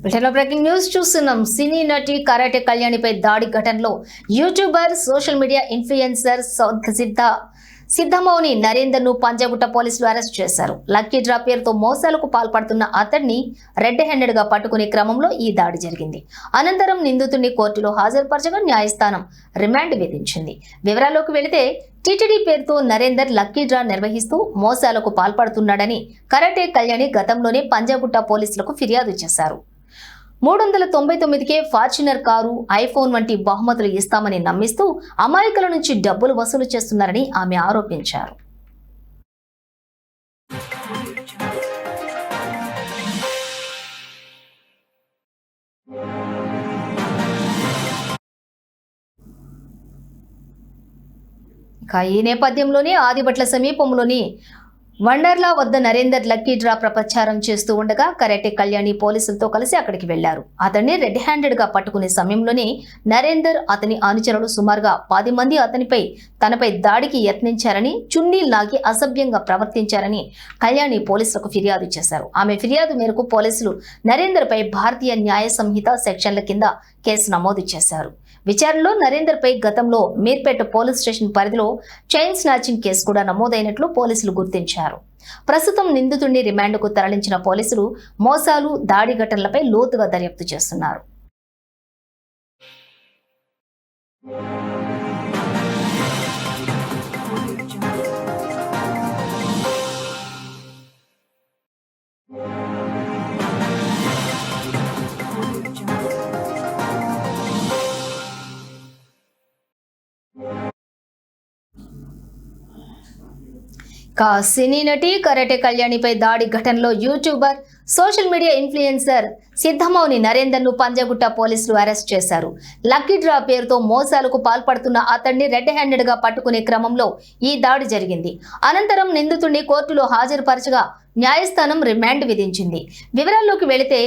Breaking news చూస్తున్నాం. సినీ నటి karate కళ్యాణిపై దాడి ఘటనలో YouTuber, social media influencer Siddhamouni Narender ను పంజాగుట్ట పోలీసులు అరెస్ట్ చేశారు. లక్కీ డ్రా పేరుతో మోసాలకు పాల్పడుతున్న అతన్ని రెడ్ హ్యాండెడ్ గా పట్టుకునే క్రమంలో ఈ దాడి జరిగింది. అనంతరం నిందితుడిని కోర్టులో హాజరుపరచగా న్యాయస్థానం రిమాండ్ విధించింది. వివరాల్లోకి వెళితే టీటీడీ పేరుతో నరేందర్ లక్కీ డ్రా నిర్వహిస్తూ మోసాలకు పాల్పడుతున్నాడని కరాటే కళ్యాణి గతంలోనే పంజాగుట్ట పోలీసులకు ఫిర్యాదు చేశారు. 399కే ఫార్చునర్ కారు, ఐఫోన్ వంటి బహుమతులు ఇస్తామని నమ్మిస్తూ అమాయకుల నుంచి డబ్బులు వసూలు చేస్తున్నారని ఆమె ఆరోపించారు. ఈ నేపథ్యంలోనే ఆదిబట్ల సమీపంలోని వండర్లా వద్ద నరేందర్ లక్కీ డ్రా ప్రచారం చేస్తూ ఉండగా కరాటే కళ్యాణి పోలీసులతో కలిసి అక్కడికి వెళ్లారు. అతన్ని రెడ్ హ్యాండెడ్ గా పట్టుకునే సమయంలోనే నరేందర్, అతని అనుచరులు సుమారుగా 10 మంది తనపై దాడికి యత్నించారని, చున్నీ లాగి అసభ్యంగా ప్రవర్తించారని కళ్యాణి పోలీసులకు ఫిర్యాదు చేశారు. ఆమె ఫిర్యాదు మేరకు పోలీసులు నరేందర్ పై భారతీయ న్యాయ సంహిత సెక్షన్ల కింద కేసు నమోదు చేశారు. విచారణలో నరేందర్ పై గతంలో మీర్పేట పోలీస్ స్టేషన్ పరిధిలో చైన్ స్నాచింగ్ కేసు కూడా నమోదైనట్లు పోలీసులు గుర్తించారు. ప్రస్తుతం నిందితుడిని రిమాండ్కు తరలించిన పోలీసులు మోసాలు, దాడి ఘటనలపై లోతుగా దర్యాప్తు చేస్తున్నారు. సినీ నటి కరాటే కళ్యాణిపై దాడి ఘటనలో YouTuber, social media influencer Siddhamouni Narender ను పంజాగుట్ట పోలీసులు అరెస్ట్ చేశారు. లక్కీ డ్రా పేరుతో మోసాలకు పాల్పడుతున్న అతన్ని రెడ్ హ్యాండెడ్ గా పట్టుకునే క్రమంలో ఈ దాడి జరిగింది. అనంతరం నిందితుడిని కోర్టులో హాజరుపరచగా న్యాయస్థానం రిమాండ్ విధించింది. వివరాల్లోకి వెళితే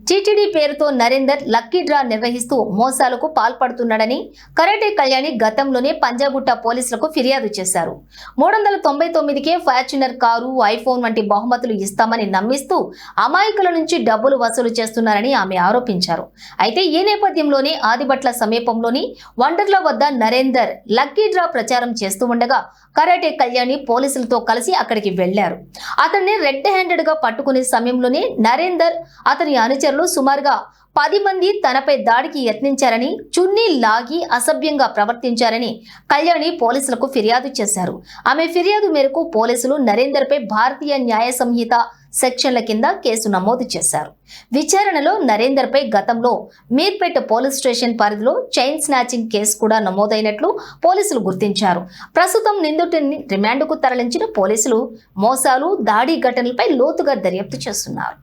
టీటీడీ పేరుతో నరేందర్ లక్కీ డ్రా నిర్వహిస్తూ మోసాలకు పాల్పడుతున్నాడని కరాటే కళ్యాణి గతంలోనే పంజాగుట్ట పోలీసులకు ఫిర్యాదు చేశారు. 399కే ఫార్చునర్ కారు, ఐఫోన్ వంటి బహుమతులు ఇస్తామని నమ్మిస్తూ అమాయకుల నుంచి డబ్బులు వసూలు చేస్తున్నారని ఆమె ఆరోపించారు. అయితే ఈ నేపథ్యంలోనే ఆదిబట్ల సమీపంలోని వండర్లా వద్ద నరేందర్ లక్కీ డ్రా ప్రచారం చేస్తూ ఉండగా కరాటే కళ్యాణి పోలీసులతో కలిసి అక్కడికి వెళ్లారు. అతన్ని రెడ్ హ్యాండెడ్ గా పట్టుకునే సమయంలోనే నరేందర్, అతని అనుచరులు సుమారుగా 10 మంది తనపై దాడికి యత్నించారని, చున్నీ లాగి అసభ్యంగా ప్రవర్తించారని కళ్యాణి పోలీసులకు ఫిర్యాదు చేశారు. ఆమె ఫిర్యాదు మేరకు పోలీసులు నరేందర్ పై భారతీయ న్యాయ సంహిత సెక్షన్ల కింద కేసు నమోదు చేశారు. విచారణలో నరేందర్ పై గతంలో మీర్పేట పోలీస్ స్టేషన్ పరిధిలో చైన్ స్నాచింగ్ కేసు కూడా నమోదైనట్లు పోలీసులు గుర్తించారు. ప్రస్తుతం నిందితుడిని రిమాండ్కు తరలించిన పోలీసులు మోసాలు, దాడి ఘటనలపై లోతుగా దర్యాప్తు చేస్తున్నారు.